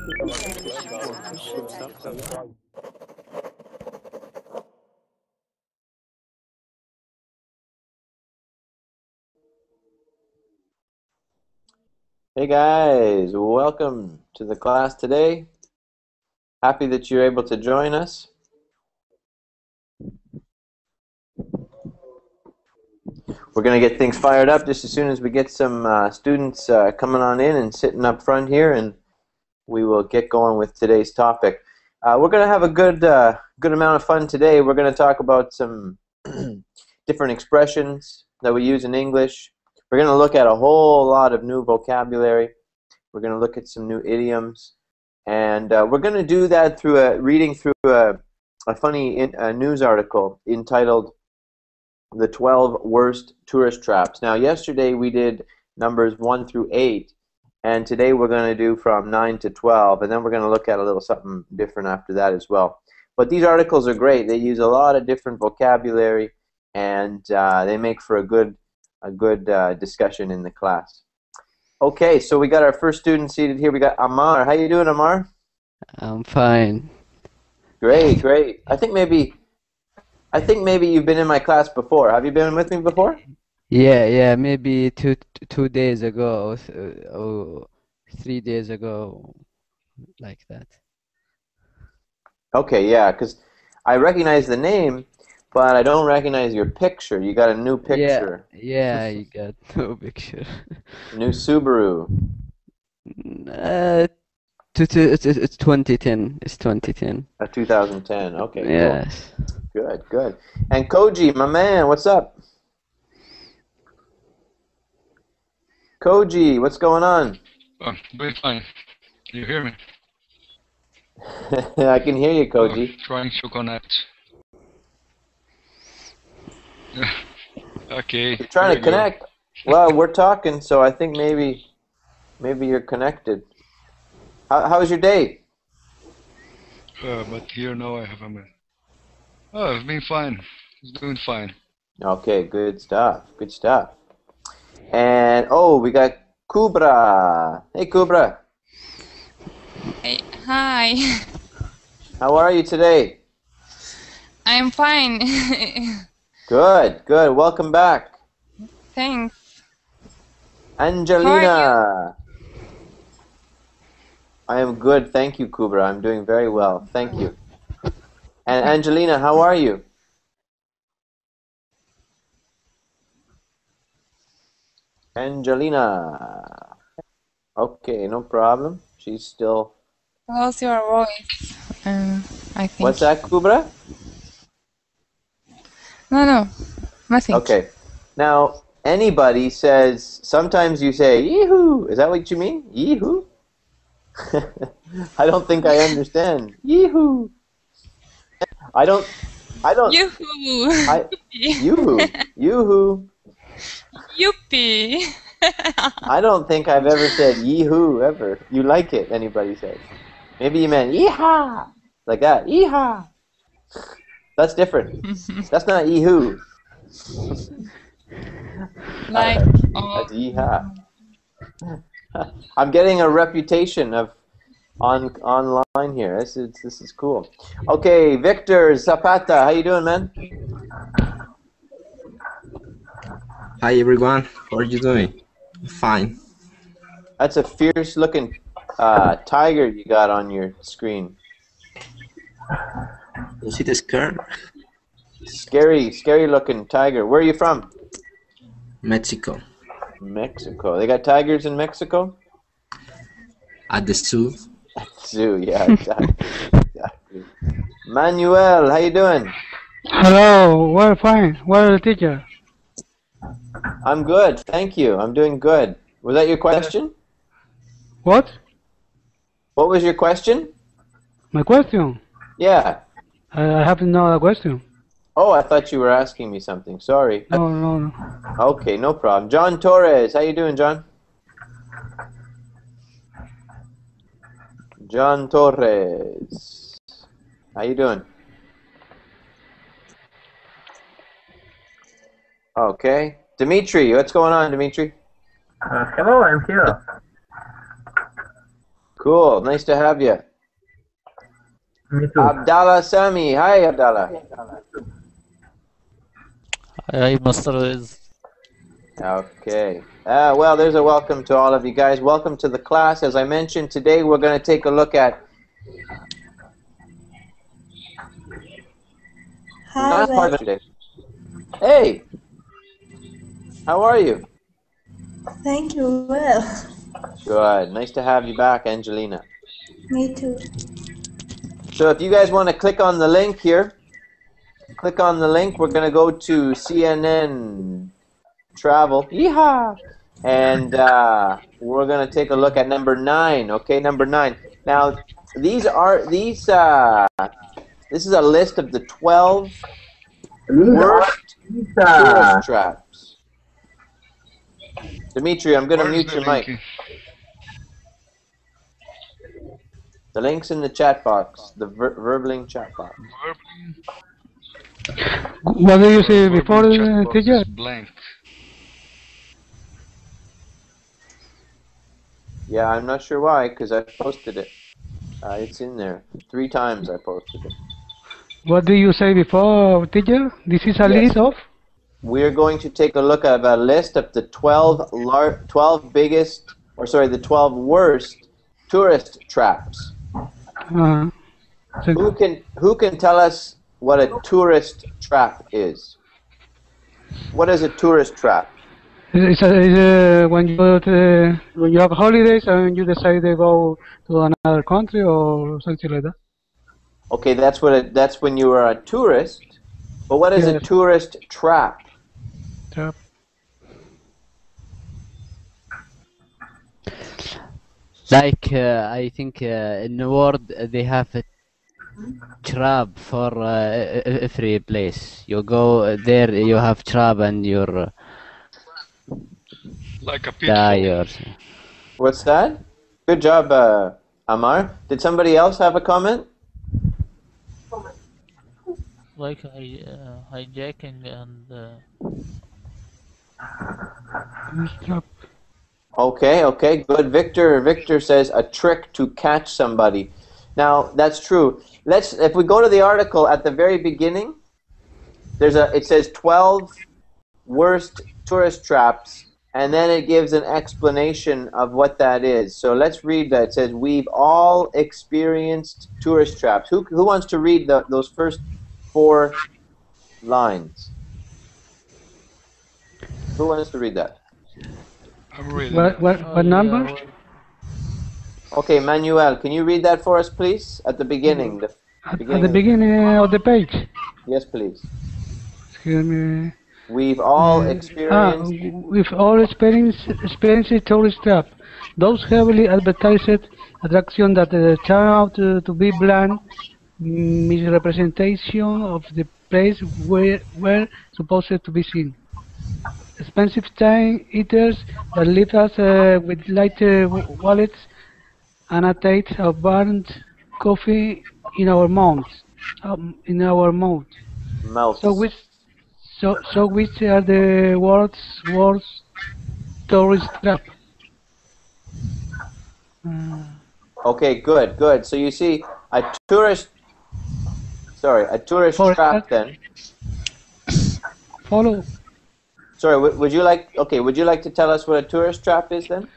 Hey guys, welcome to the class today. Happy that you're able to join us. We're going to get things fired up just as soon as we get some students coming on in and sitting up front here, and we will get going with today's topic. We're going to have a good amount of fun today. We're going to talk about some different expressions that we use in English. We're going to look at a whole lot of new vocabulary. We're going to look at some new idioms. And we're going to do that through reading through a funny news article entitled The 12 Worst Tourist Traps. Now, yesterday we did numbers 1 through 8. And today we're going to do from 9 to 12. And then we're going to look at a little something different after that as well. But these articles are great. They use a lot of different vocabulary. And they make for a good discussion in the class. Okay, so we got our first student seated here. We got Amar. How you doing, Amar? I'm fine. Great, great. I think maybe you've been in my class before. Have you been with me before? Yeah, maybe two days ago or 3 days ago, like that. Okay, yeah, because I recognize the name, but I don't recognize your picture. You got a new picture. Yeah, you got no picture. New Subaru. It's 2010. It's 2010. 2010. Okay. Yes. Cool. Good. And Koji, my man, what's up? Koji, what's going on? Oh, very fine. You hear me? I can hear you, Koji. Trying to connect. Okay. You're trying to connect. Well, we're talking, so I think maybe you're connected. How was your day? But here now I have a man. Oh, it's been fine. It's doing fine. Okay, good stuff. Good stuff. And we got Kubra. Hey, Kubra. Hey, hi. How are you today? I'm fine. Good. Welcome back. Thanks. Angelina. I am good. Thank you, Kubra. I'm doing very well. Thank you. And Angelina, how are you? Angelina. Okay, no problem. She's still... How's your voice? I think. What's that, Kubra? No, nothing. Okay. Now, anybody says, sometimes you say, yee-hoo. Is that what you mean? Yee-hoo? I don't think I understand. Yee-hoo. I don't. Yoo-hoo. Yoo-hoo. Yuppie. I don't think I've ever said yee-hoo ever. You like it, anybody says. Maybe you meant yee-haw. Like that. Yee-haw. That's different. That's not yee-hoo. Like, that's yee-haw. I'm getting a reputation of online here. This is cool. Okay, Victor Zapata, how you doing, man? Hi everyone, how are you doing? Fine. That's a fierce-looking tiger you got on your screen. You see the scared? Scary-looking tiger. Where are you from? Mexico. Mexico. They got tigers in Mexico? At the zoo. At the zoo, yeah, exactly. Manuel, how you doing? Hello, we're fine. Where is the teacher? I'm good, thank you. I'm doing good. Was that your question? What? What was your question? My question? Yeah. I have to know the question. Oh, I thought you were asking me something. Sorry. No. Okay, no problem. John Torres, how you doing, John? John Torres, how you doing? Okay. Dimitri, what's going on, Dimitri? Hello, I'm here. Cool. Nice to have you. Me too. Abdallah Sami. Hi, Abdallah. Hi, Master Riz. Okay. Well, there's a welcome to all of you guys. Welcome to the class. As I mentioned, today we're going to take a look at... Hi, Ray. today. Hey! How are you? Thank you. Well, Good. Nice to have you back, Angelina. me too. So if you guys want to click on the link here, click on the link. We're going to go to CNN Travel. Yeehaw! And we're going to take a look at number 9. Okay, number 9. Now, this is a list of the 12 worst tourist traps. Dimitri, I'm going to mute your mic. The link's in the chat box, the Verbling chat box. What did you say before, teacher? Blank. Yeah, I'm not sure why, because I posted it. It's in there. 3 times I posted it. What did you say before, teacher? This is a list of? We're going to take a look at a list of the 12 worst tourist traps. So Who can tell us what a tourist trap is? What is a tourist trap? it's when you have holidays and you decide to go to another country or something like that. Okay, that's when you are a tourist. But what is a Yes. tourist trap? Trap. Like I think in the world they have a trap for every place. You go there, you have trap and you're Like a die pitfall. or What's that? Good job, Amar. Did somebody else have a comment? Like hijacking and Trap. Okay, good. Victor says a trick to catch somebody. Now that's true. If we go to the article at the very beginning, it says 12 worst tourist traps, and then it gives an explanation of what that is. So let's read that. It says we've all experienced tourist traps. Who wants to read those first 4 lines? Who wants to read that? I'm reading. What number? Okay, Manuel, can you read that for us, please? At the beginning. At the beginning of the page. Yes, please. Excuse me. We've all experienced... We've all experienced tourist trap. Those heavily advertised attractions that turn out to be bland misrepresentation of the place where were supposed to be seen. Expensive time eaters that leave us with lighter wallets and a taste of burnt coffee in our mouths. Mouths. So which are the world's tourist trap? Okay, good. So you see, a tourist trap then. Follow. Sorry, would you like to tell us what a tourist trap is then?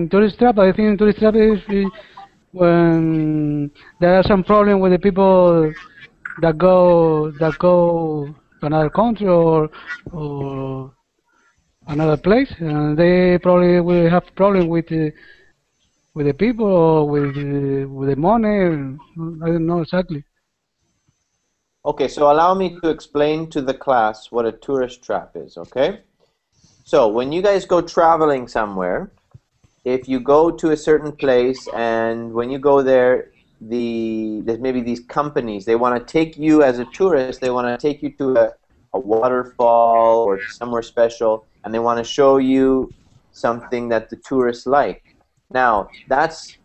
Tourist trap, I think tourist trap is when there are some problem with the people that go to another country or another place, and they probably will have problem with the people or with the money. I don't know exactly. Okay, so allow me to explain to the class what a tourist trap is, okay? So when you guys go traveling somewhere, if you go to a certain place and when you go there, there's maybe these companies, they want to take you as a tourist, they want to take you to a waterfall or somewhere special, and they want to show you something that the tourists like. Now, that's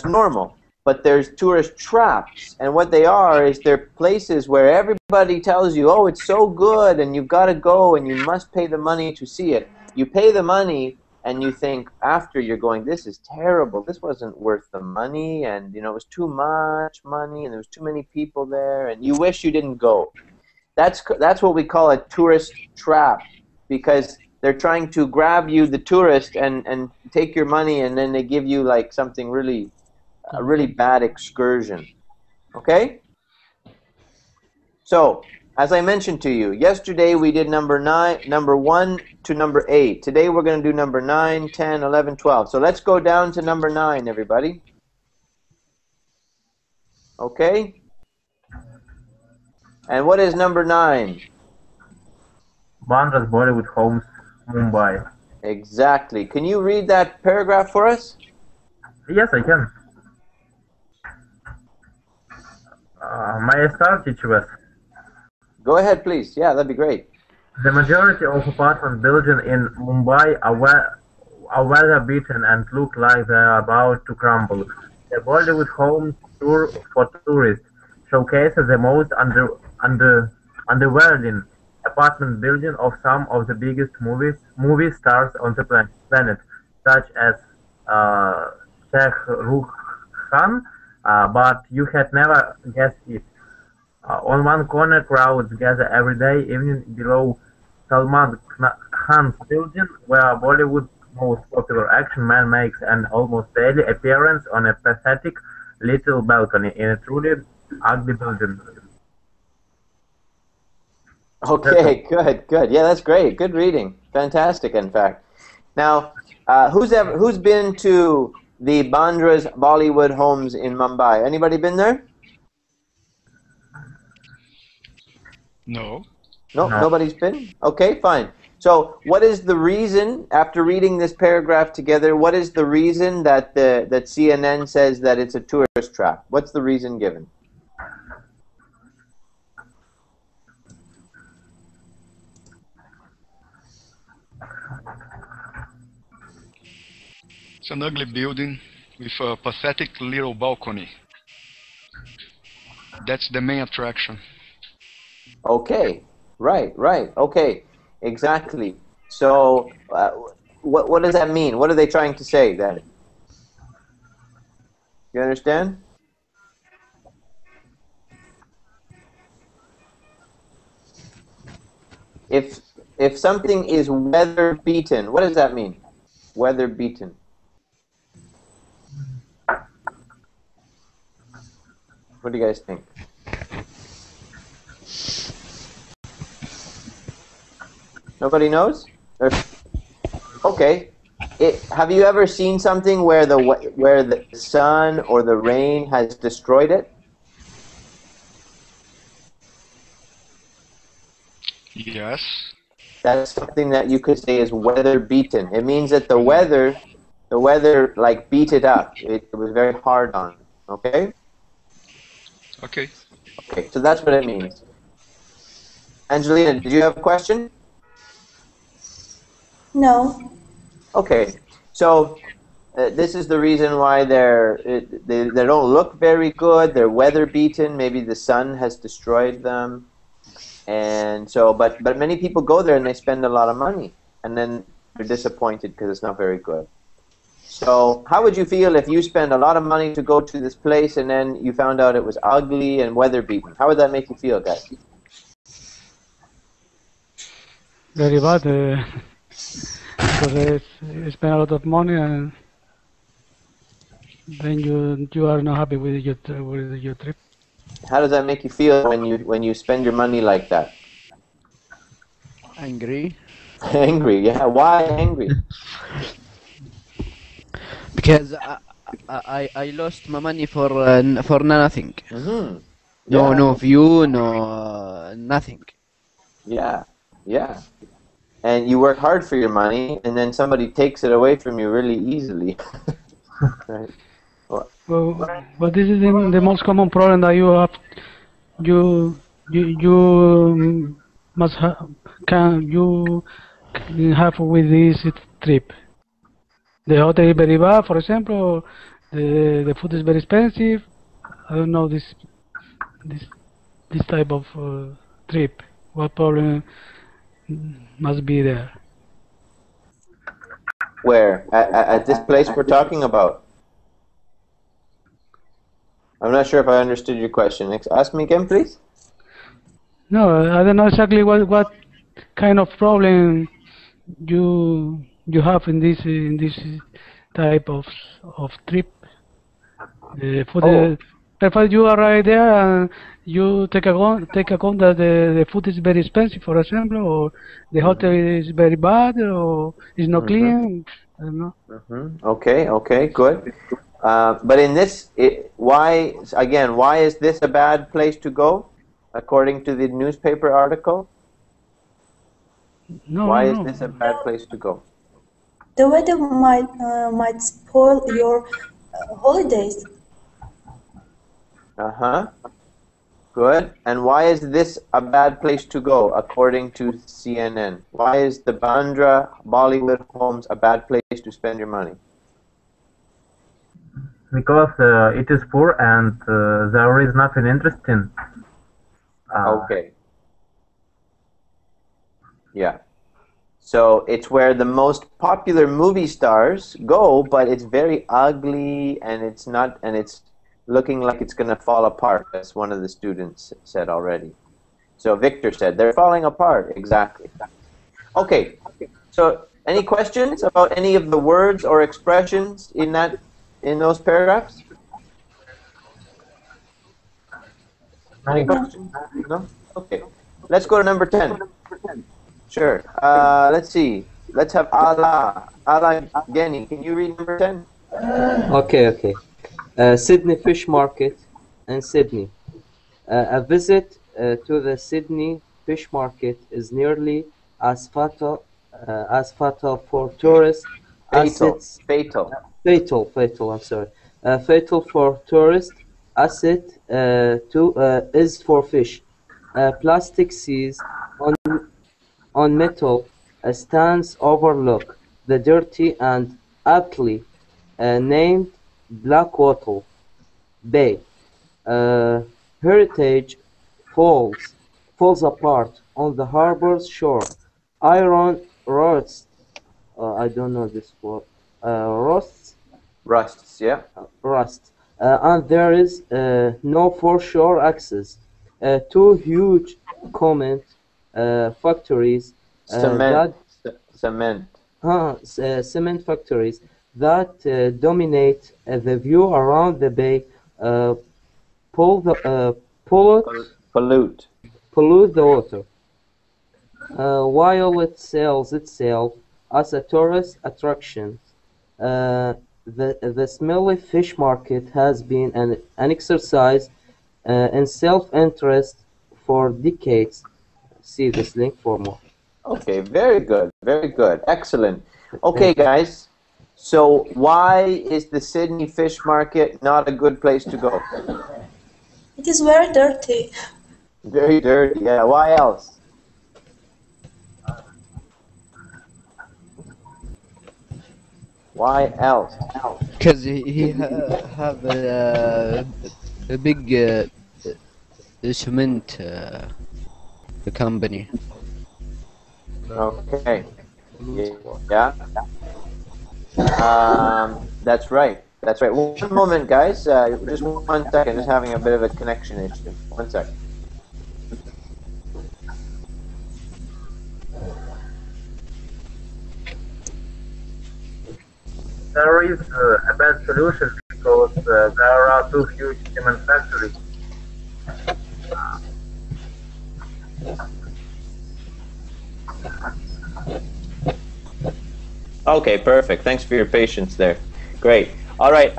normal. But there's tourist traps, and what they are is they're places where everybody tells you, oh, it's so good, and you've got to go, and you must pay the money to see it. You pay the money, and you think after you're going, this is terrible, this wasn't worth the money, and you know, it was too much money and there was too many people there, and you wish you didn't go. That's what we call a tourist trap, because they're trying to grab you, the tourist, and take your money, and then they give you like something really, a really bad excursion. Okay? So, as I mentioned to you, yesterday we did number 1 to number 8. Today we're going to do number 9, 10, 11, 12. So let's go down to number 9, everybody. Okay? And what is number 9? Bandra's Bollywood Homes, Mumbai. Exactly. Can you read that paragraph for us? Yes, I can. May I start, teacher? Go ahead, please. Yeah, that'd be great. The majority of apartments built in Mumbai are weather beaten and look like they are about to crumble. The Bollywood Homes tour for tourists showcases the most underwhelming apartment building of some of the biggest movie stars on the planet, such as Sheikh Rukh Khan, but you had never guessed it. On one corner, crowds gather every day evening below Salman Khan's building, where Bollywood's most popular action man makes an almost daily appearance on a pathetic little balcony in a truly ugly building. Okay, good. Yeah, that's great. Good reading. Fantastic, in fact. Now, who's been to the Bandra's Bollywood Homes in Mumbai? Anybody been there? No. No, nobody's been? Okay, fine. So what is the reason, after reading this paragraph together, what is the reason that that CNN says that it's a tourist trap? What's the reason given? It's an ugly building with a pathetic little balcony. That's the main attraction. Okay, right, okay, exactly. So, what does that mean? What are they trying to say then? You understand? If something is weather beaten, what does that mean? Weather beaten. What do you guys think? Nobody knows? Okay. Have you ever seen something where the sun or the rain has destroyed it? Yes. That's something that you could say is weather beaten. It means that the weather like beat it up. It was very hard on. Okay? Okay. Okay, so that's what it means. Angelina, did you have a question? No. Okay, so this is the reason why they don't look very good. They're weather beaten. Maybe the sun has destroyed them, and so but many people go there and they spend a lot of money, and then they're disappointed because it's not very good. So how would you feel if you spent a lot of money to go to this place and then you found out it was ugly and weather beaten? How would that make you feel, guys? Very bad. Because you spend a lot of money and then you are not happy with your trip. How does that make you feel when you spend your money like that? Angry. Angry, yeah. Why angry? Because I lost my money for nothing. Mm-hmm. No, Yeah. no view, no nothing. Yeah, yeah. And you work hard for your money, and then somebody takes it away from you really easily. Right. Well, but this is the most common problem that you have. You must you have with this trip. The hotel is very bad, for example. The food is very expensive. I don't know this type of trip. What problem must be there? Where? At this place we're talking about? I'm not sure if I understood your question. Ask me again, please. No, I don't know exactly what kind of problem you have in this type of trip. For the if you arrive there and you take account that the food is very expensive, for example, or the hotel is very bad, or is not clean. I don't know. Okay, good. But in this, why is this a bad place to go, according to the newspaper article? Why is this a bad place to go? The weather might spoil your holidays. Good. And why is this a bad place to go, according to CNN? Why is the Bandra Bollywood Homes a bad place to spend your money? Because it is poor and there is nothing interesting. Okay. Yeah. So it's where the most popular movie stars go, but it's very ugly and it's looking like it's going to fall apart, as one of the students said already. So Victor said, they're falling apart. Exactly. Okay. So any questions about any of the words or expressions in those paragraphs? Any questions? No? Okay. Let's go to number 10. Sure. Let's see. Let's have Ala. Ala Geni. Can you read number 10? Okay. Sydney Fish Market in Sydney. A visit to the Sydney Fish Market is nearly as fatal for tourists as it's fatal. I'm sorry. Fatal for tourists as it is for fish. Plastic seized on metal stands overlook the dirty and aptly named Blackwattle Bay. Heritage falls apart on the harbor's shore. Iron rods, I don't know this word, rusts, yeah. And there is no foreshore access. Two huge cement factories, cement factories that dominate the view around the bay, pollute the water, while it sells itself as a tourist attraction. The smelly fish market has been an exercise in self-interest for decades. See this link for more. Okay, very good, excellent. Okay, guys, so why is the Sydney Fish Market not a good place to go? It is very dirty. Very dirty, yeah. Why else? Why else? Because he have a big cement company. Okay. Yeah. That's right. One moment, guys. Just 1 second. Just having a bit of a connection issue. 1 second. There is a bad solution because there are two huge cement factories. Okay, perfect. Thanks for your patience there. Great. All right.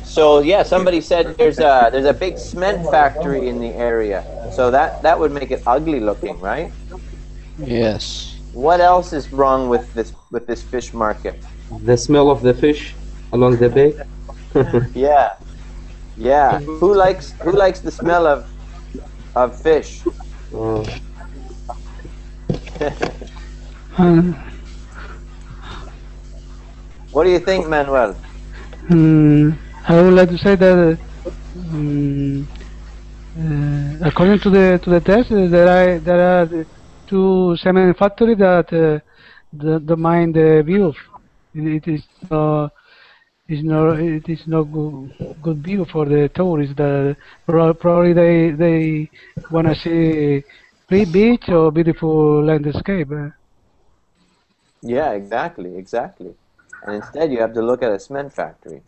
So yeah, somebody said there's a big cement factory in the area. So that would make it ugly looking, right? Yes. What else is wrong with this fish market? The smell of the fish along the bay. Yeah. Who likes the smell of fish? Oh. What do you think, Manuel? I would like to say that according to the test, there are two cement factories that domain the view It is it is not good view for the tourists. That probably they wanna see pretty beach or beautiful landscape. Yeah, exactly, exactly. And instead, you have to look at a cement factory.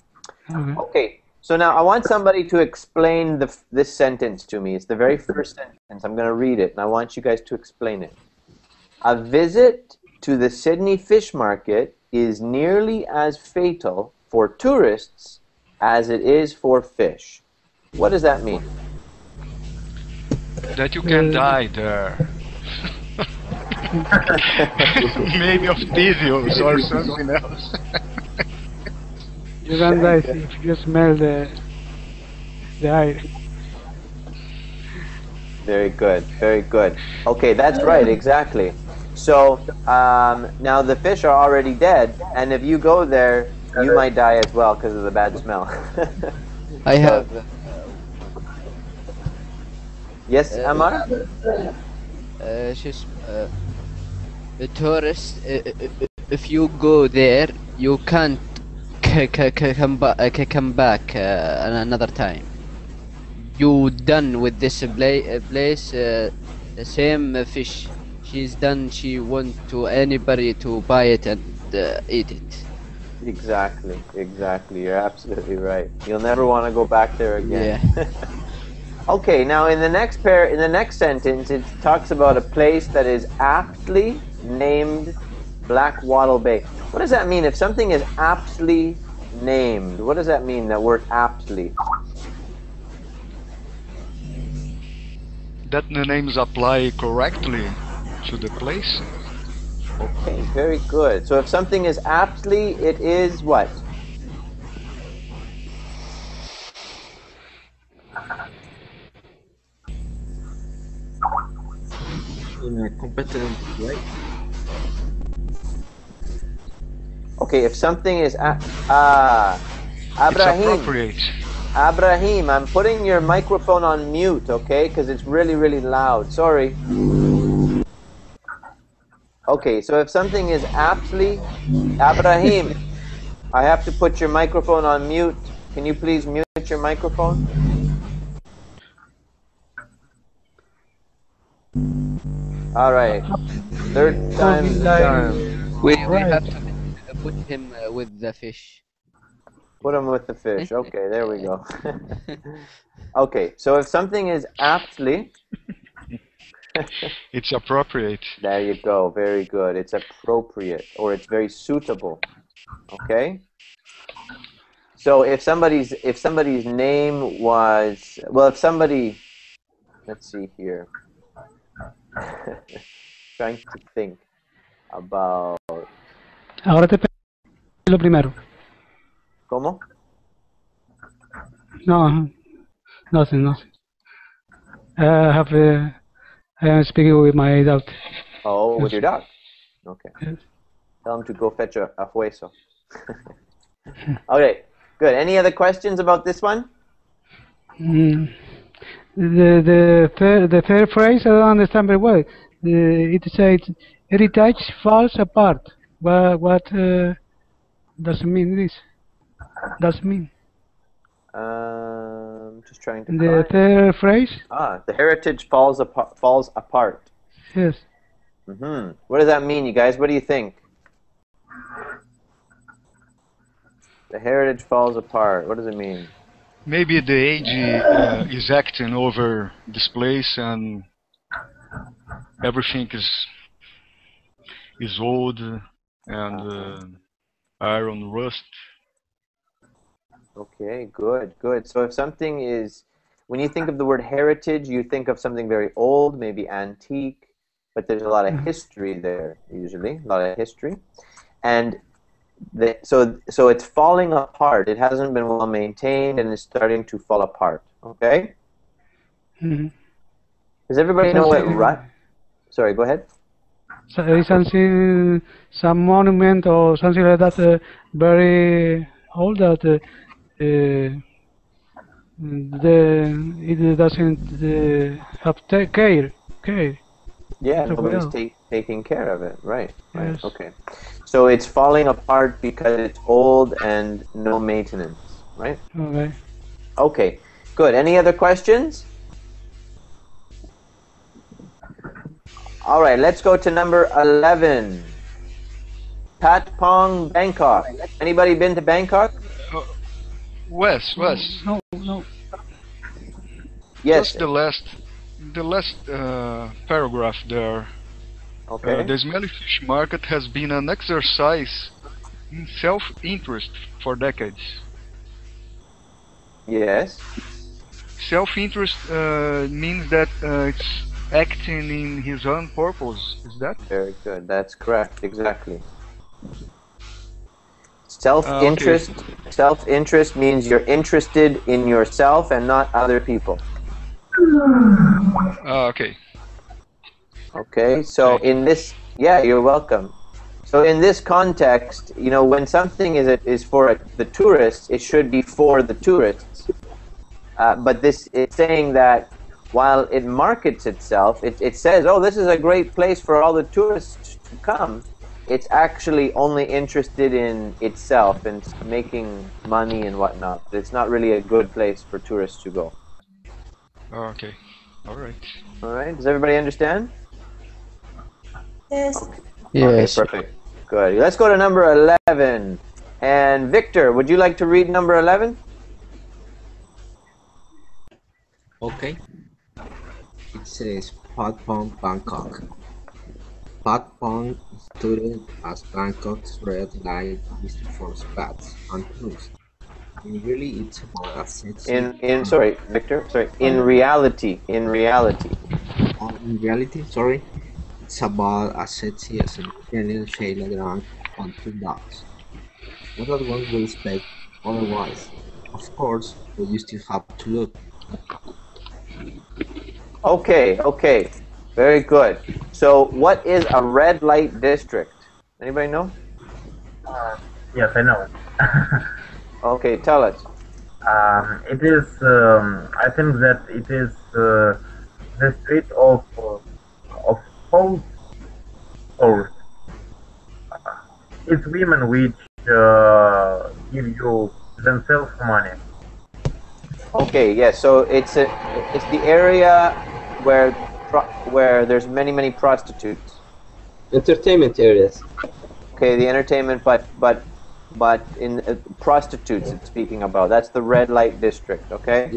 Okay. Okay, so now I want somebody to explain this sentence to me. It's the very first sentence. I'm going to read it, and I want you guys to explain it. A visit to the Sydney fish market is nearly as fatal for tourists as it is for fish. What does that mean? That you can die there. Maybe of tedious or something else. You can die if you smell the air. Very good, very good. Okay, that's right, exactly. So now the fish are already dead, and if you go there, you might die as well because of the bad smell. I have. Yes, Amar? The tourists, if you go there, you can't come back another time. You done with this place. The same fish. She's done. She want to anybody to buy it and eat it. Exactly, exactly. You're absolutely right. You'll never want to go back there again. Yeah. Okay, now in the next sentence, it talks about a place that is aptly named Black Wattle Bay. What does that mean? If something is aptly named, what does that mean, that word aptly? That the names apply correctly to the place. Okay, very good. So if something is aptly, it is what? In a competent way. Okay, if something is It's Abrahim. appropriate. Abrahim, I'm putting your microphone on mute, okay? Because it's really, really loud. Sorry. Okay, so if something is aptly, Abrahim, I have to put your microphone on mute. Can you please mute your microphone? All right. Third time's the charm. We have to put him with the fish. Put him with the fish. Okay, there we go. Okay, so if something is aptly... It's appropriate. There you go. Very good. It's appropriate, or it's very suitable. Okay. So if somebody's name was, well, if somebody, let's see here. Trying to think about. Ahora te lo primero. ¿Cómo? No, nothing. I am speaking with my dog. Oh, with Yes. your dog. Okay. Yes. Tell him to go fetch a hueso. Okay. Good. Any other questions about this one? The third phrase I don't understand very well. It says heritage falls apart. What does it mean this? Does it mean Just trying to the find. third phrase? The heritage falls apart. Yes. What does that mean, you guys? What do you think? The heritage falls apart. What does it mean? Maybe the age is acting over this place and everything is old and iron rust. Okay, good. So if something is, when you think of the word heritage, you think of something very old, maybe antique, but there's a lot of history there, usually, a lot of history. And so it's falling apart. It hasn't been well maintained and it's starting to fall apart, okay? Does everybody know what rut? Sorry, go ahead. So is something, some monument or something like that, very old that it doesn't have care. Yeah, nobody's taking care of it. Right. Yes. Okay. So it's falling apart because it's old and no maintenance, right? Okay. Okay, good. Any other questions? All right, let's go to number 11. Patpong, Bangkok. Anybody been to Bangkok? Wes. No. Yes. Just the last paragraph there. Okay. The smelly fish market has been an exercise in self-interest for decades. Yes. Self-interest means that it's acting in his own purpose. Is that? Very good. That's correct. Exactly. Self-interest. Self-interest means you're interested in yourself and not other people. Okay. Okay. So in this, yeah, you're welcome. So in this context, you know, when something is for the tourists, it should be for the tourists. But this, it's saying that while it markets itself, it says, oh, this is a great place for all the tourists to come. It's actually only interested in itself and making money and whatnot. It's not really a good place for tourists to go. Okay. All right. All right. Does everybody understand? Yes. Yes. Okay, perfect. Good. Let's go to number 11. And Victor, would you like to read number 11? Okay. It says Patpong, Bangkok. Patpong studied as Bangkok's red light district for spats and tourists. And really, it's about assets. Sorry, Victor. Sorry. In reality. In reality, sorry. It's about assets as an Italian Sheila Grant on 2 dogs. Not that one would expect otherwise. Of course, but you still have to look. Okay. Very good. So, what is a red light district? Anybody know? Yes, I know. Okay, tell us. It is, I think that it is the street of house or it's women which give you themselves money. Okay, yes. So it's the area where there's many prostitutes. Entertainment areas. Okay, the entertainment, but in prostitutes it's speaking about. That's the red light district. Okay.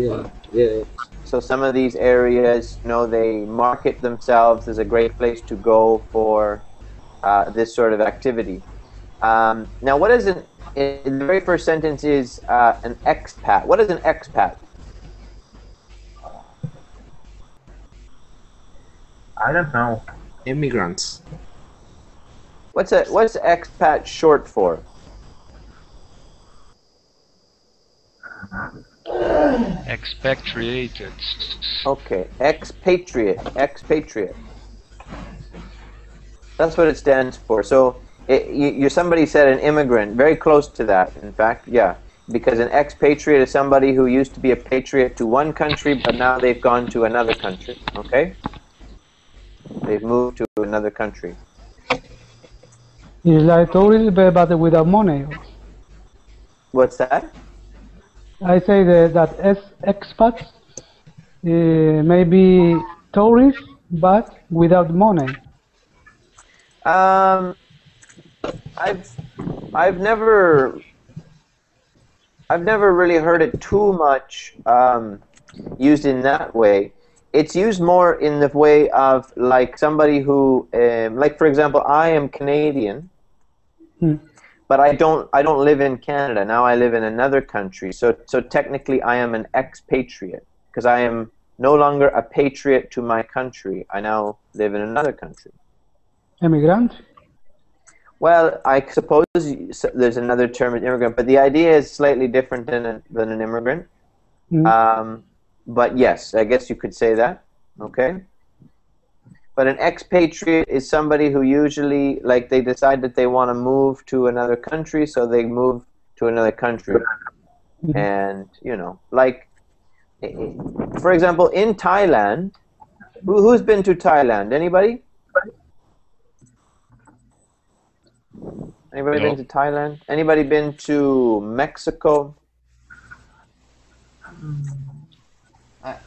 Yeah. So some of these areas, you know, they market themselves as a great place to go for this sort of activity. Now, what is in the very first sentence is an expat. What is an expat? I don't know. Immigrants. What's expat short for? Expatriated. Okay, expatriate. That's what it stands for. So somebody said an immigrant, very close to that, in fact, yeah. Because an expatriate is somebody who used to be a patriot to one country, but now they've gone to another country, okay? They've moved to another country. It's like tourists, but without money. What's that? I say that expats may be tourists, but without money. I've never really heard it too much used in that way. It's used more in the way of like somebody who, like for example, I am Canadian, but I don't live in Canada. Now I live in another country. So technically I am an expatriate because I am no longer a patriot to my country. I now live in another country. Immigrant? Well, I suppose there's another term, immigrant, but the idea is slightly different than an immigrant. But yes, I guess you could say that. Okay. But an expatriate is somebody who usually, like, they decide that they want to move to another country, so they move to another country. And, you know, like, for example, in Thailand, who's been to Thailand? Anybody? Anybody No. been to Thailand? Anybody been to Mexico?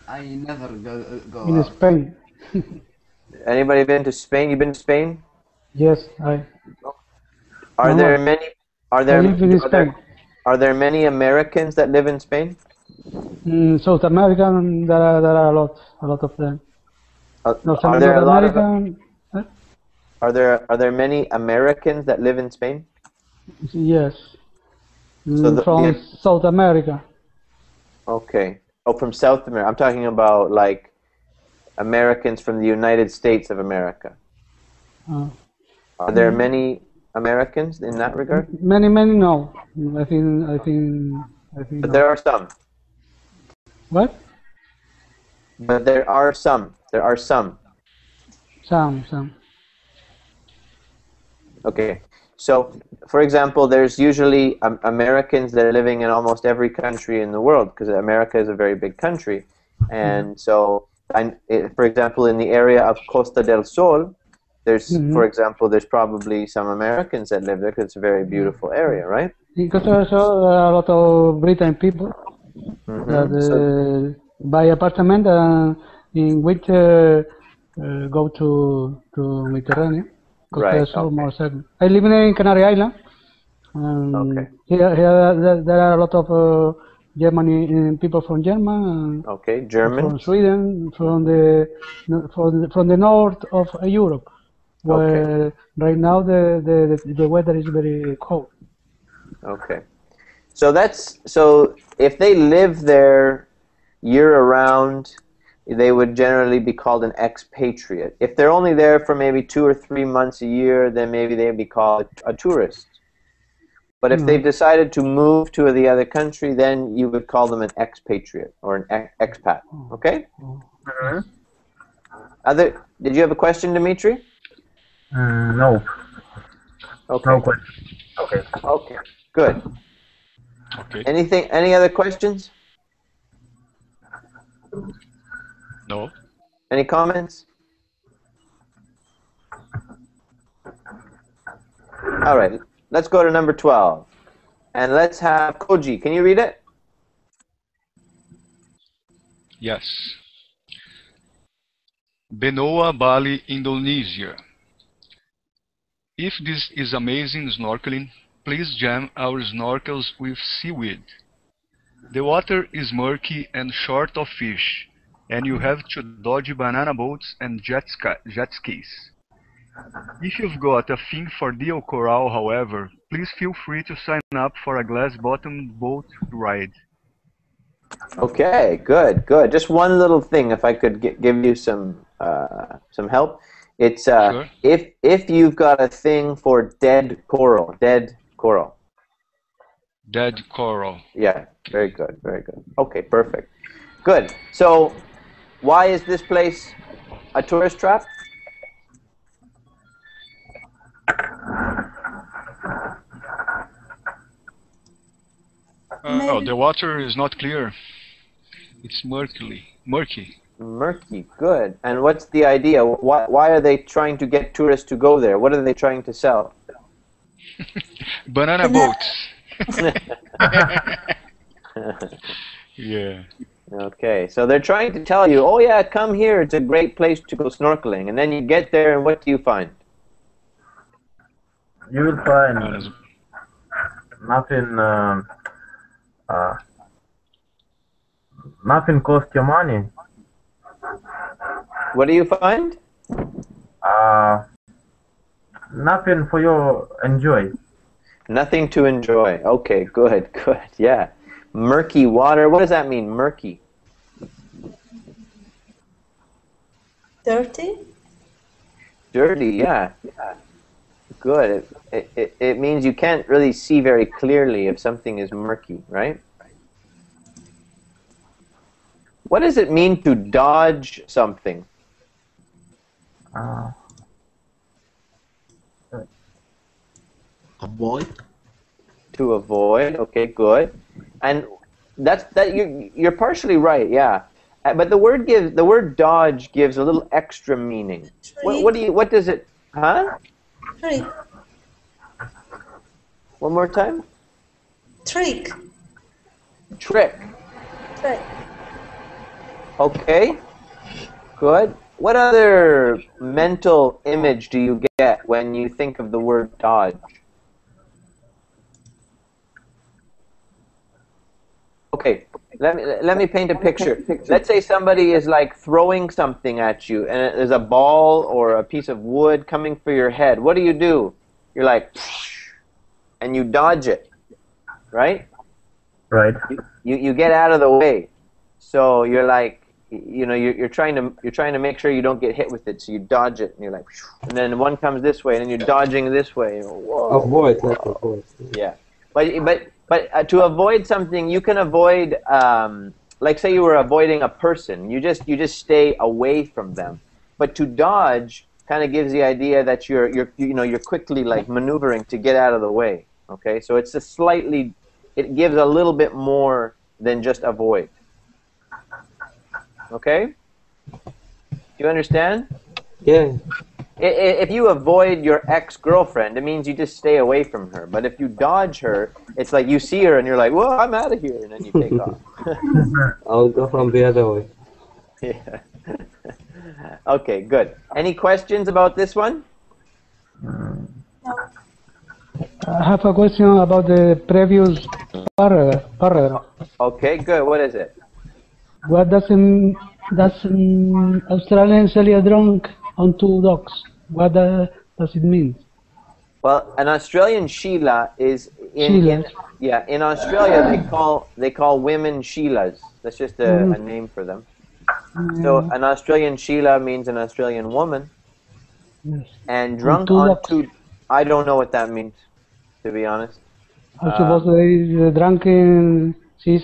I never go In out. Spain. Anybody been to Spain? You been to Spain? Yes, I. Are No, there no. many? I live in Spain. Are there many Americans that live in Spain? In South America, there are a lot of them. North Are there a lot of? American, Are there many Americans that live in Spain? yes. So From South America. Okay. Oh, from South America. I'm talking about like Americans from the United States of America. Are there many Americans in that regard? Many no. I think But no. there are some. What? But there are some. There are some. Some. Okay. So, for example, there's usually Americans that are living in almost every country in the world because America is a very big country. And so, for example, in the area of Costa del Sol, there's, for example, there's probably some Americans that live there because it's a very beautiful area, right? In Costa del Sol, there are a lot of Britain people that buy apartment in which go to Mediterranean. Costa del Sol, more certain. I live in Canary Island. Here there are a lot of Germany people from Germany. German. From Sweden, from the north of Europe, where right now the weather is very cold. Okay. So if they live there year around, they would generally be called an expatriate. If they're only there for maybe 2 or 3 months a year, then maybe they'd be called a tourist. But if they've decided to move to the other country, then you would call them an expatriate or an expat. Okay? Did you have a question, Dimitri? No. Okay. No question. Okay. Okay. Good. Okay. Any other questions? No. Any comments? All right. Let's go to number 12. And let's have Koji. Can you read it? Yes. Benoa, Bali, Indonesia. If this is amazing snorkeling, please jam our snorkels with seaweed. The water is murky and short of fish, and you have to dodge banana boats and jet skis. If you've got a thing for deal coral, however, please feel free to sign up for a glass-bottomed boat ride. Okay, good. Just one little thing, if I could give you some help. It's Sure. if you've got a thing for dead coral. Dead coral. Yeah, very good. Okay, perfect. Good. So, why is this place a tourist trap? Oh, the water is not clear. It's murky. Murky, good. And what's the idea? Why are they trying to get tourists to go there? What are they trying to sell? Banana boats. Yeah. Okay, so they're trying to tell you, oh yeah, come here, it's a great place to go snorkeling. And then you get there, and what do you find? You will find nothing cost you money. What do you find? Nothing for you enjoy. Nothing to enjoy. Okay, good, yeah. Murky water, what does that mean, murky? Dirty? Dirty, yeah. Good. It means you can't really see very clearly if something is murky, right? What does it mean to dodge something? Avoid. To avoid. Okay, good. And you're partially right, yeah. But the word dodge gives a little extra meaning. What does it? Huh? Trick. One more time. Trick. Trick. Trick. Okay. Good. What other mental image do you get when you think of the word dodge? Okay, let me paint a picture. Let's say somebody is like throwing something at you, and there's a ball or a piece of wood coming for your head. What do? You're like, and you dodge it, right? Right. You get out of the way. So you're like, you know, you're trying to make sure you don't get hit with it. So you dodge it, and you're like, and then one comes this way, and then you're dodging this way. Whoa. Avoid, like avoid. Yeah, but to avoid something, you can avoid, like say you were avoiding a person, you just stay away from them. But to dodge kind of gives the idea that you're quickly like maneuvering to get out of the way. Okay, so it's it gives a little bit more than just avoid. Okay, do you understand? Yeah. If you avoid your ex-girlfriend, it means you just stay away from her. But if you dodge her, it's like you see her and you're like, well, I'm out of here, and then you take off. I'll go from the other way. Yeah. Okay, good. Any questions about this one? I have a question about the previous paragraph. Okay, good. What is it? What does an Australian sell a drunk on 2 dogs? What does it mean? Well, an Australian Sheila is in Australia they call women Sheilas. That's just a name for them. So an Australian Sheila means an Australian woman. Yes. And drunk on 2, I don't know what that means, to be honest. I suppose he's drunken. She's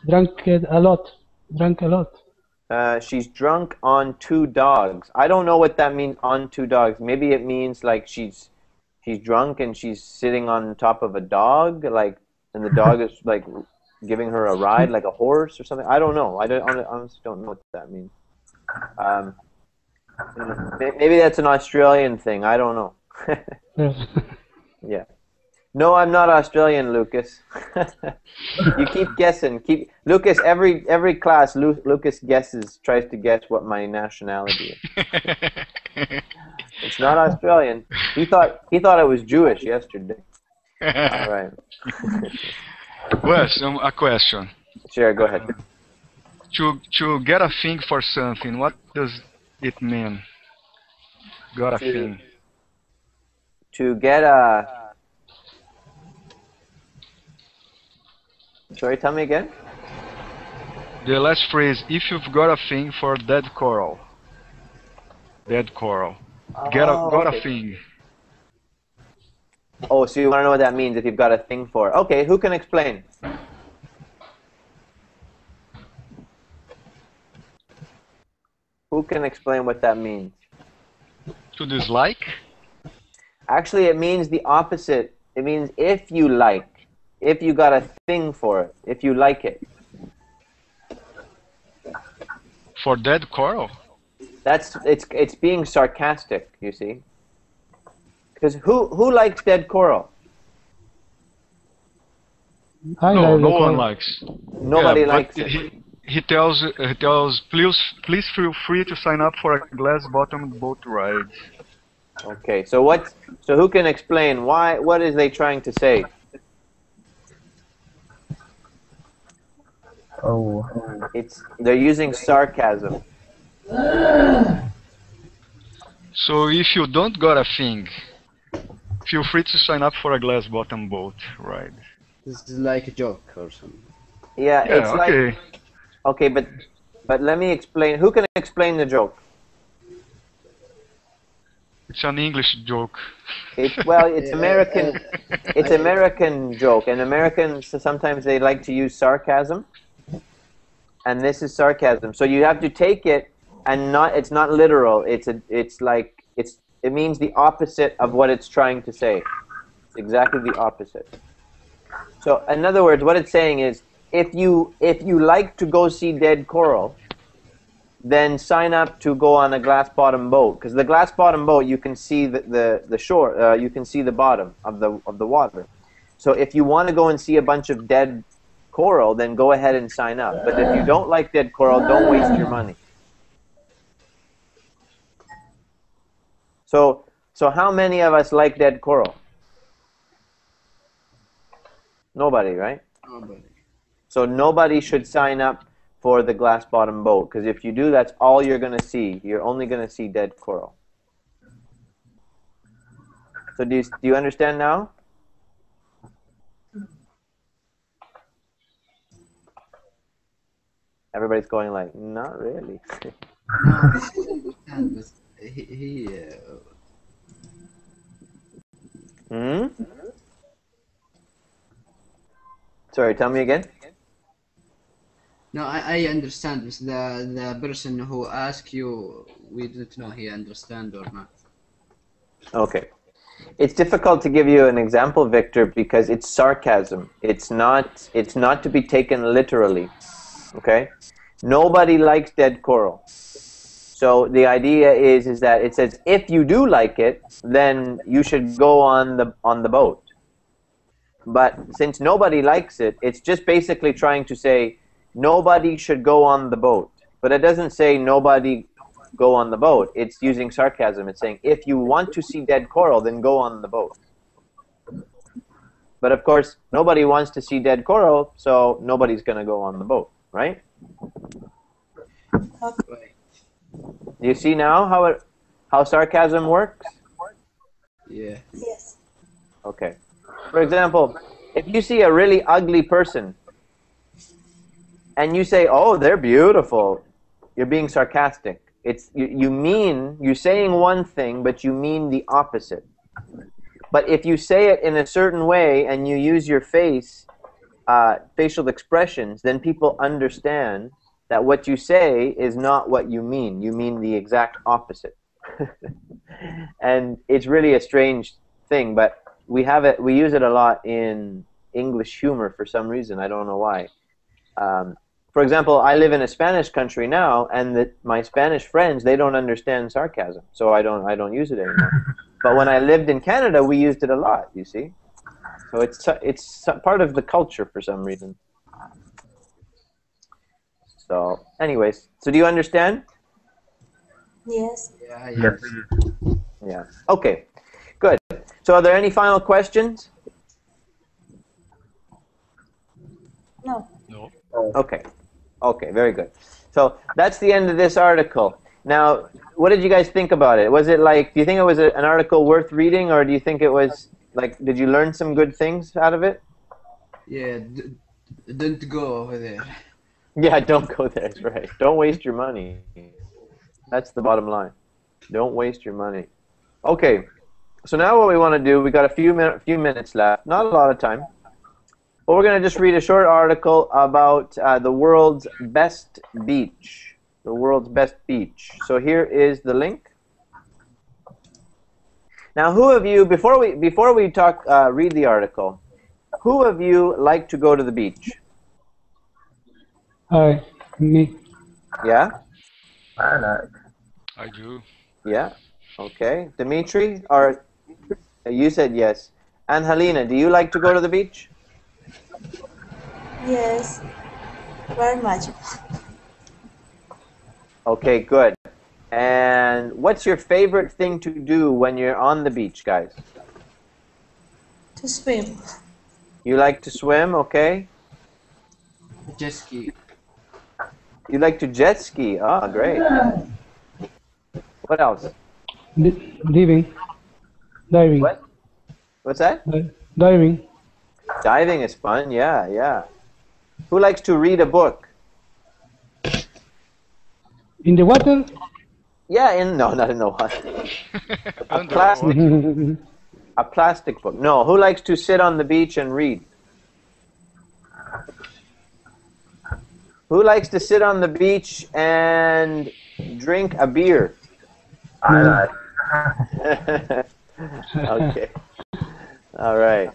drunk a lot. Drunk a lot. She's drunk on 2 dogs. I don't know what that means, on 2 dogs. Maybe it means like she's drunk and she's sitting on top of a dog, like, and the dog is like giving her a ride, like a horse or something. I don't know. I honestly don't know what that means. Maybe that's an Australian thing. I don't know. Yeah. No, I'm not Australian, Lucas. You keep guessing. Lucas, every class, Lucas tries to guess what my nationality is. It's not Australian. He thought I was Jewish yesterday. All right. Wes, a question. Sure, go ahead. To get a thing for something, what does it mean? Got a thing. To get a... Sorry, tell me again. The last phrase, if you've got a thing for dead coral. Dead coral. Got a thing. Oh, so you want to know what that means, if you've got a thing for it. Okay, who can explain? Who can explain what that means? To dislike? Actually, it means the opposite. It means if you like. If you got a thing for it. If you like it. For dead coral? It's being sarcastic, you see. Because who likes dead coral? No one likes. Nobody likes it. He tells, please feel free to sign up for a glass-bottomed boat ride. Okay, so who can explain what is they trying to say? Oh. They're using sarcasm. So if you don't got a thing, feel free to sign up for a glass-bottom boat ride. This is like a joke or something. Yeah, it's okay. Like... Okay, but let me explain. Who can explain the joke? It's an English joke. It's American. It's American joke, and Americans sometimes they like to use sarcasm. And this is sarcasm. So you have to take it, and it's not literal. It means the opposite of what it's trying to say. It's exactly the opposite. So in other words, what it's saying is, if you like to go see dead coral, then sign up to go on a glass bottom boat, because the glass bottom boat you can see the shore, you can see the bottom of the water. So if you want to go and see a bunch of dead coral, then go ahead and sign up. But if you don't like dead coral, don't waste your money. So how many of us like dead coral? Nobody, right? Nobody. So nobody should sign up for the glass bottom boat, because if you do, that's all you're going to see. You're only going to see dead coral. So do you understand now? Everybody's going like, not really. Sorry, tell me again. No, I understand. It's the person who asked you, we didn't know he understand or not. Okay. It's difficult to give you an example, Victor, because it's sarcasm. It's not to be taken literally. Okay? Nobody likes dead coral. So the idea is that it says if you do like it, then you should go on the boat. But since nobody likes it, it's just basically trying to say nobody should go on the boat. But it doesn't say nobody go on the boat. It's using sarcasm. It's saying if you want to see dead coral, then go on the boat. But of course, nobody wants to see dead coral, so nobody's going to go on the boat, right? Okay. Do you see now how sarcasm works? Yeah. Yes. Okay. For example, if you see a really ugly person and you say, "Oh, they're beautiful," you're being sarcastic. It's you're saying one thing, but you mean the opposite. But if you say it in a certain way and you use your facial expressions, then people understand that what you say is not what you mean. You mean the exact opposite. And it's really a strange thing, but we use it a lot in English humor for some reason. I don't know why. For example, I live in a Spanish country now, and my Spanish friends, they don't understand sarcasm, so I don't use it anymore. But when I lived in Canada, we used it a lot, you see. So it's part of the culture for some reason. So, anyways, so do you understand? Yes. Yeah, Yes, please. Yeah. Okay. Good. So, are there any final questions? No. No. Okay. Okay. Very good. So that's the end of this article. Now, what did you guys think about it? Was it like? Do you think it was an article worth reading, or do you think it was like? Did you learn some good things out of it? Yeah, don't go over there. Yeah, don't go there. That's right. Don't waste your money. That's the bottom line. Don't waste your money. Okay. So now what we want to do, we got a few minutes left. Not a lot of time. But we're going to just read a short article about the world's best beach. The world's best beach. So here is the link. Now, who of you, before we talk, read the article, who of you like to go to the beach? Hi, me. Yeah? I do. Yeah? Okay. Dimitri, or you said yes. And Helena, do you like to go to the beach? Yes. Very much. Okay, good. And what's your favorite thing to do when you're on the beach, guys? To swim. You like to swim, okay? Jet ski. You like to jet ski. Ah, great. What else? Diving. What? What's that? Diving. Diving is fun, yeah, yeah. Who likes to read a book? In the water? Yeah, no, not in the water. A plastic book. No, who likes to sit on the beach and read? Who likes to sit on the beach and drink a beer? I like. Okay. All right.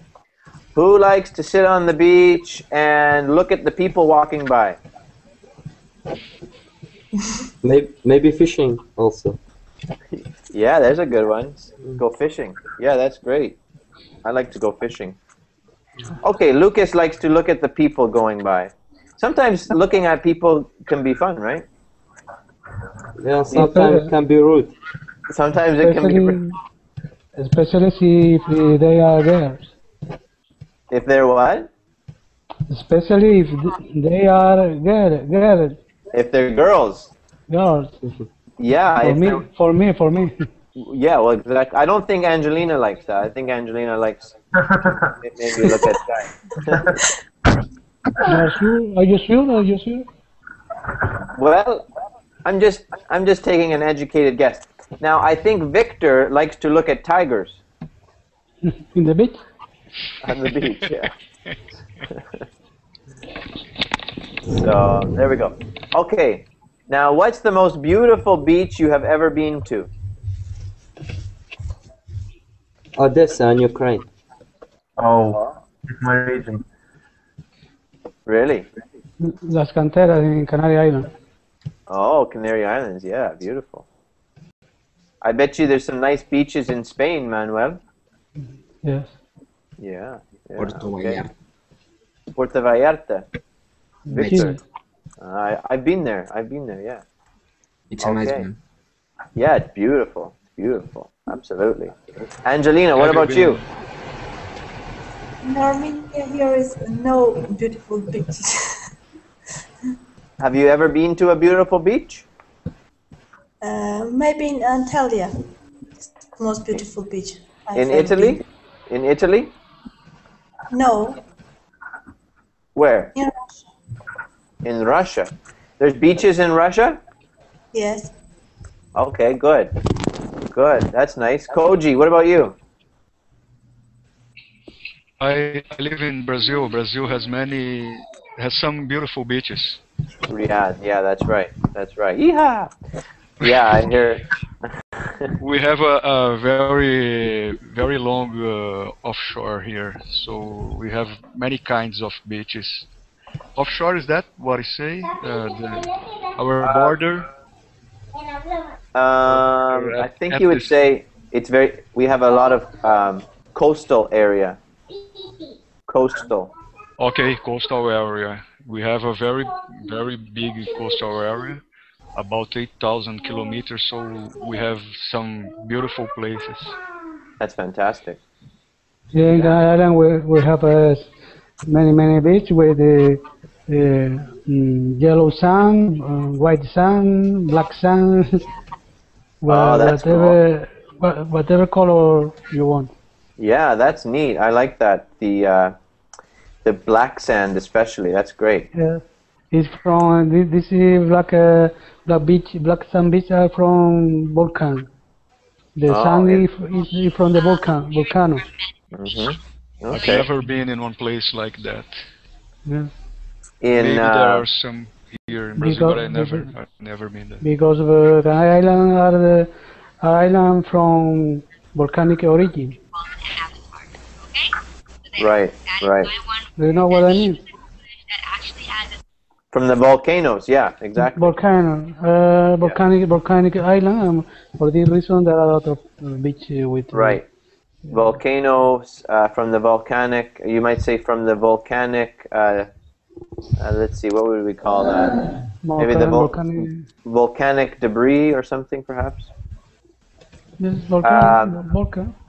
Who likes to sit on the beach and look at the people walking by? Maybe fishing also. Yeah, there's a good one. Go fishing. Yeah, that's great. I like to go fishing. Okay, Lucas likes to look at the people going by. Sometimes looking at people can be fun, right? Yeah, sometimes it can be rude. Sometimes it can be rude. Especially if they are girls. If they're what? Especially if they are girls. If they're girls. Girls. Yeah. For me. Yeah, well, exactly. I don't think Angelina likes that. I think Angelina likes maybe look at guys. Are you sure? Well, I'm just taking an educated guess. Now, I think Victor likes to look at tigers. In the beach? On the beach, yeah. So, there we go. Okay. Now, what's the most beautiful beach you have ever been to? Odessa in Ukraine. Oh, it's my region. Really? Las Canteras in Canary Island. Oh, Canary Islands, yeah, beautiful. I bet you there's some nice beaches in Spain, Manuel. Yes. Yeah. Puerto Vallarta. Puerto Vallarta. Victor. Chile. I've been there, yeah. It's a nice one. Yeah, it's beautiful. It's beautiful. Absolutely. Angelina, what about you? In Armenia, here is no beautiful beaches. Have you ever been to a beautiful beach? Maybe in Antalya, it's the most beautiful beach. In Italy? In Italy? No. Where? In Russia. In Russia. There's beaches in Russia? Yes. Okay, good. Good. That's nice. Koji, what about you? I live in Brazil. Brazil has some beautiful beaches. Riyadh. Yeah, that's right. That's right. Yeehaw! Yeah, I hear. We have a very long offshore here, so we have many kinds of beaches. Offshore, is that what you say? Our border? I think you would say it's we have a lot of coastal area. Coastal. Okay, coastal area. We have a very big coastal area, about 8,000 kilometers, so we have some beautiful places. That's fantastic. Yeah, in the island we have many beaches with yellow sand, white sand, black sand, whatever color you want. Yeah, that's neat. I like that. The black sand especially. That's great. Yeah, it's from this is black sand beach are from volcano. The sand is from the volcano. Mm-hmm. I've Okay. never been in one place like that. Yeah. Maybe there are some here in Brazil, but I've never been there. Because Canary Island are island from volcanic origin. Right. Do you know what I mean? From the volcanoes, yeah, exactly. Volcanic island. For this reason, there are a lot of beach with. Right. Volcanoes from the volcanic. You might say from the volcanic. Let's see, what would we call that? Maybe the volcanic debris or something, perhaps. Yes, volcano.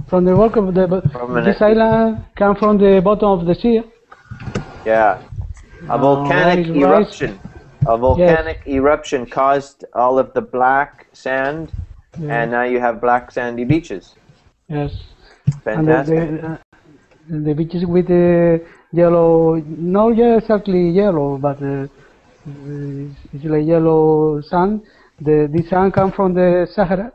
From the volcano, this island come from the bottom of the sea. Yeah, a volcanic eruption. A volcanic eruption caused all of the black sand, and now you have black sandy beaches. Yes. Fantastic. And the beaches with the yellow, not exactly yellow, but it's like yellow sand. The sand comes from the Sahara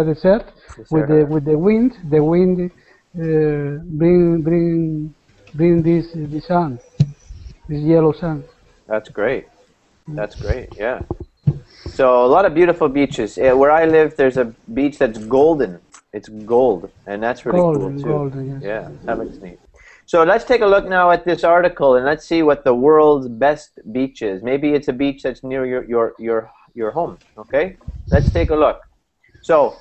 Desert. With the wind. The wind bring this sand, this yellow sand. That's great. That's great. Yeah. So a lot of beautiful beaches. Where I live, there's a beach that's golden. It's gold, and that's really cool too. Golden, yes. Yeah, that looks neat. So let's take a look now at this article and let's see what the world's best beach is. Maybe it's a beach that's near your home. Okay, let's take a look. So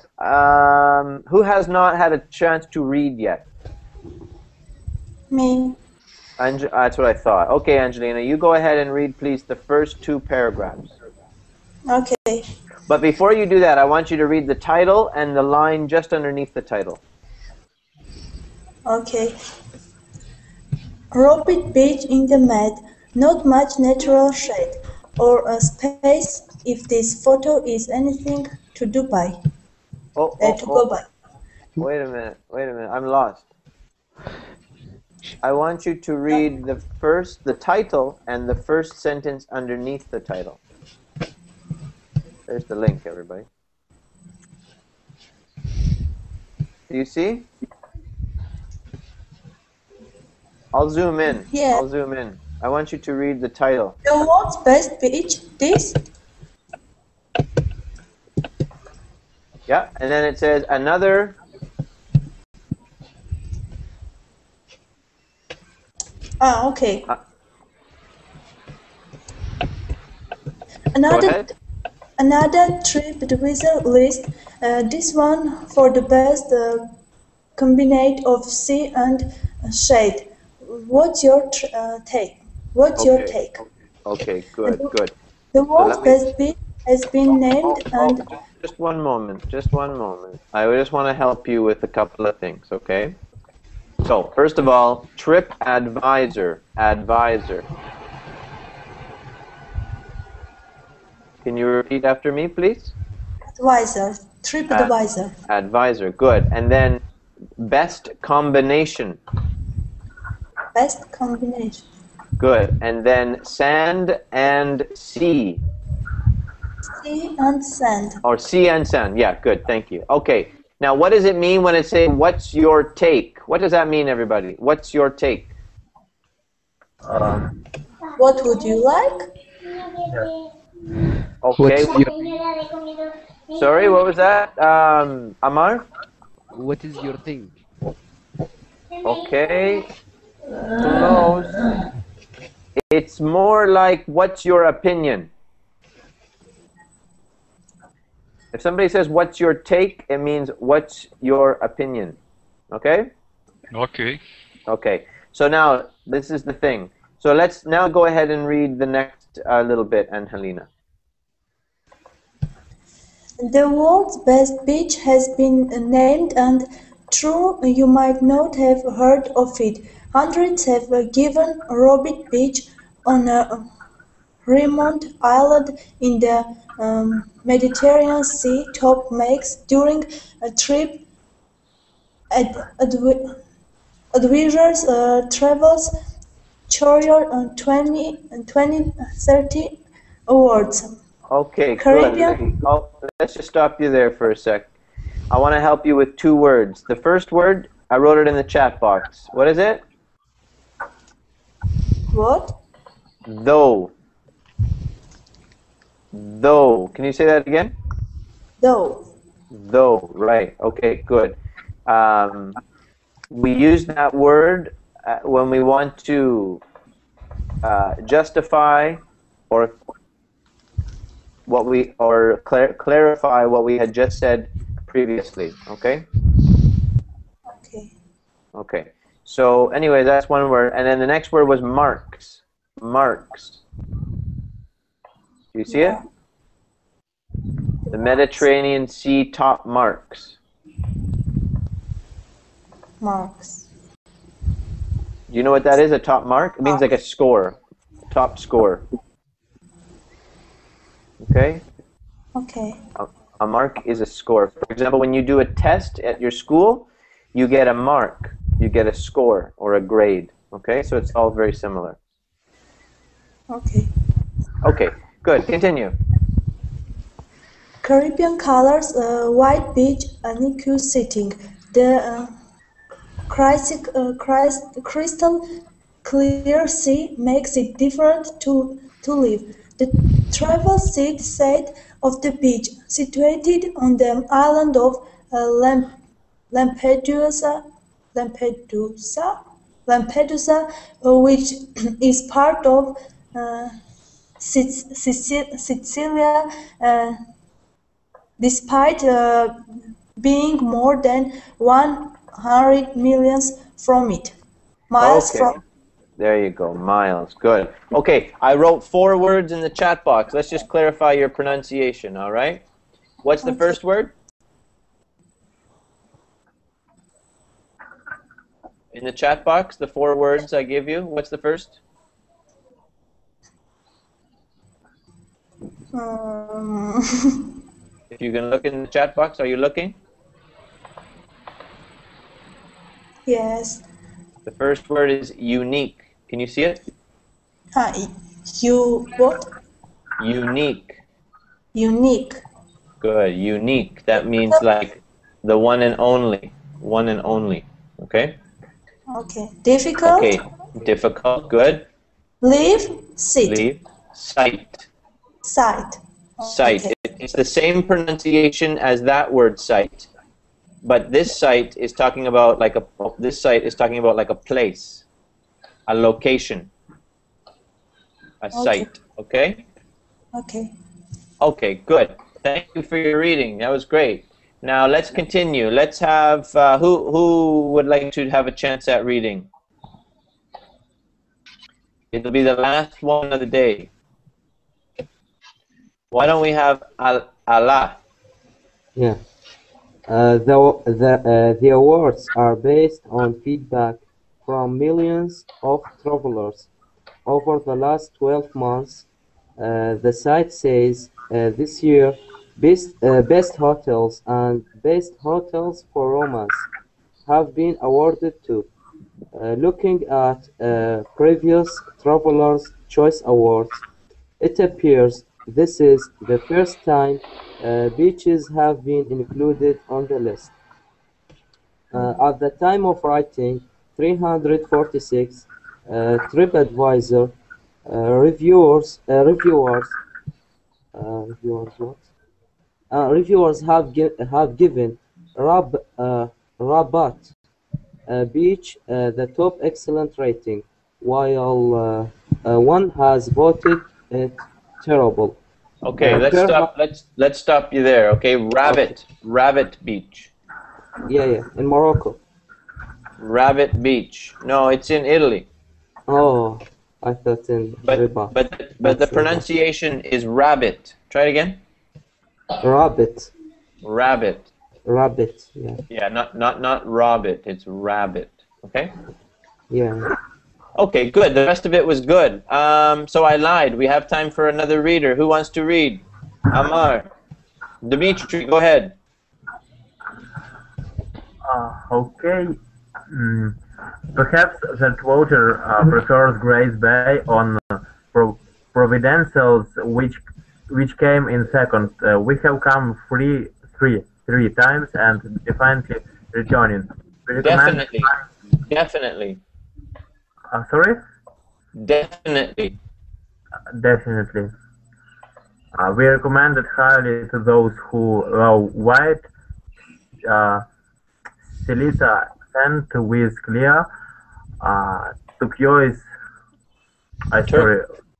who has not had a chance to read yet? Me. That's what I thought. Okay, Angelina, you go ahead and read, please, the first 2 paragraphs. Okay. But before you do that, I want you to read the title and the line just underneath the title. Okay. Robert Beach in the mud, not much natural shade or a space if this photo is anything to do by. To go by. Wait a minute, I'm lost. I want you to read the title and the first sentence underneath the title. There's the link, everybody. Do you see? I'll zoom in. Yeah. I'll zoom in. I want you to read the title. The world's best beach, this? Yeah, and then it says another. Okay. Another TripAdvisor list. This one for the best combination of sea and shade. What's your take? What's your take? Okay, good. The world's best beach has been named and. Just one moment. I just want to help you with a couple of things, okay? So, first of all, TripAdvisor. Advisor. Can you repeat after me, please? Advisor. TripAdvisor. Advisor, good. And then best combination. Best combination. Good. And then sand and sea. Sea and sand. Or sea and sand. Yeah, good. Thank you. Okay. Now, what does it mean when it says, what's your take? What does that mean, everybody? What's your take? What would you like? Okay. Sorry, what was that? Amar? What is your thing? Okay. Close. It's more like, what's your opinion? If somebody says, what's your take, it means, what's your opinion? Okay? Okay. Okay. So now, this is the thing. So let's now go ahead and read the next little bit, Angelina. The world's best beach has been named, and true, you might not have heard of it. Hundreds have given Robert Beach on a remote island in the Mediterranean Sea top makes during a trip. Advisors travels Choir 2030 awards. Okay, Caribbean. good. Let's just stop you there for a sec. I want to help you with 2 words. The first word, I wrote it in the chat box. What is it? What? Though. Though. Can you say that again? Though. Though. Right. Okay, good. We use that word when we want to justify or clarify what we had just said previously. Okay. Okay. So anyway, that's one word, and then the next word was marks. Marks. Do you see it? The Mediterranean Sea top marks. Marks. Do you know what that is? A top mark? It means like a score. Top score. Okay? Okay. A mark is a score. For example, when you do a test at your school, you get a mark. You get a score or a grade. Okay? So it's all very similar. Okay. Okay. Good. Continue. Caribbean colors, white beach, unequal setting. The crystal clear sea makes it different to live. The travel seat side of the beach, situated on the island of Lampedusa, Lampedusa, which is part of Sicilia, despite being more than 100 miles from it. Okay. There you go, miles. Good. Okay, I wrote 4 words in the chat box. Let's just clarify your pronunciation, all right? What's the first word? In the chat box, the 4 words I give you, what's the first? If you can look in the chat box, are you looking? Yes. The first word is unique. Can you see it? What? Unique. Unique. Good. Unique. That means like the one and only. One and only. Okay? Okay. Difficult? Okay. Difficult. Good. Leave, sit. Leave. Sight. Sight. Sight. Okay. It's the same pronunciation as that word sight. But this site is talking about like a place, a location, a site. Okay. Okay. Okay. Good. Thank you for your reading. That was great. Now let's continue. Let's have who would like to have a chance at reading? It'll be the last one of the day. Why don't we have Allah? Yeah. The awards are based on feedback from millions of travelers over the last 12 months. The site says this year best hotels and best hotels for romance have been awarded too. Looking at previous Travelers' Choice Awards, it appears this is the first time beaches have been included on the list. At the time of writing, 346 TripAdvisor reviewers have given Rabat Beach the top excellent rating, while one has voted it terrible. Okay, let's stop you there. Okay, Rabbit Beach. Yeah, in Morocco. Rabbit Beach. No, it's in Italy. Oh, I thought in But the pronunciation is rabbit. Try it again. Rabbit. Rabbit. Rabbit. Yeah. Yeah, not rabbit. It's rabbit. Okay. Yeah. Okay, good. The rest of it was good. So I lied. We have time for another reader. Who wants to read? Amar. Dimitri, go ahead. Okay. Perhaps that voter prefers Grace Bay on Providencials, which came in second. We have come three times and definitely returning. Definitely. Sorry? Definitely. Definitely. We recommend it highly to those who love white, Silica sand with clear, turquoise,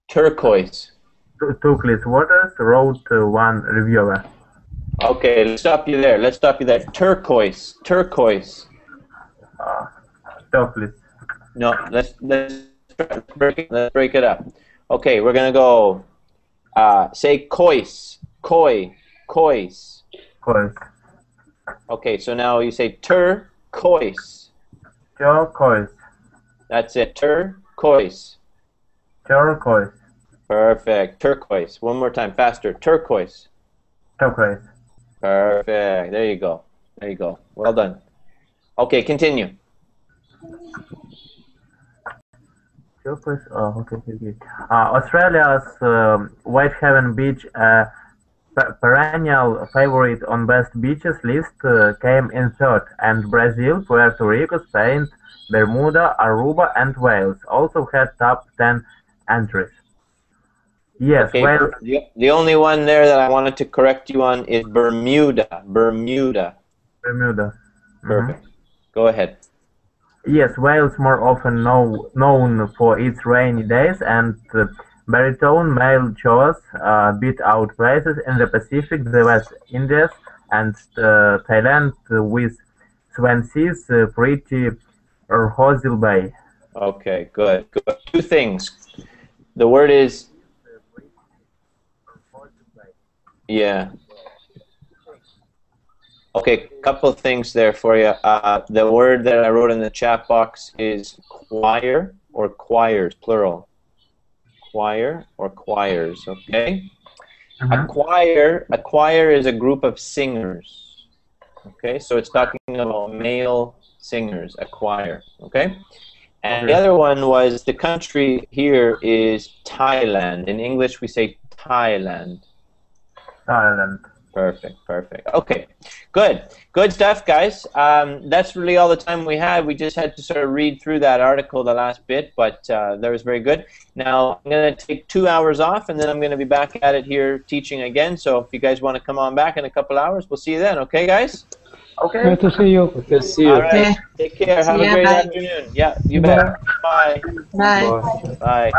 turquoise. Turquoise waters, wrote one reviewer. Okay, let's stop you there. Turquoise. Turquoise. No, let's break it up. Okay, we're gonna go. Say cois. Cois. Okay, so now you say turquoise. Turquoise. That's it. Turquoise. Turquoise. Perfect. Turquoise. One more time, faster. Turquoise. Turquoise. Perfect. There you go. Well done. Okay, continue. Okay. Australia's Whitehaven Beach, perennial favorite on best beaches list, came in third, and Brazil, Puerto Rico, Spain, Bermuda, Aruba, and Wales also had top 10 entries. Yes, okay, Wales. The only one there that I wanted to correct you on is Bermuda. Bermuda. Perfect. Go ahead. Yes, Wales more often known for its rainy days, and baritone male shows beat out places in the Pacific, the West Indies, and Thailand with Swansea's pretty Horsel Bay. Okay, good. Good. Two things. The word is, yeah. Okay, couple of things there for you. The word that I wrote in the chat box is choir or choirs, plural. Choir or choirs, okay? A choir is a group of singers. Okay, so it's talking about male singers, a choir, okay? And the other one was the country here is Thailand. In English we say Thailand. Thailand. Perfect, perfect. Okay, good. Good stuff, guys. That's really all the time we had. We just had to sort of read through that article, the last bit, but that was very good. Now, I'm going to take 2 hours off, and then I'm going to be back at it here teaching again. So if you guys want to come on back in a couple hours, we'll see you then. Okay, guys? Okay. Good to see you. Okay, see you. All right. Take care. Have a great afternoon. Yeah, you bet. Bye. Bye. Bye.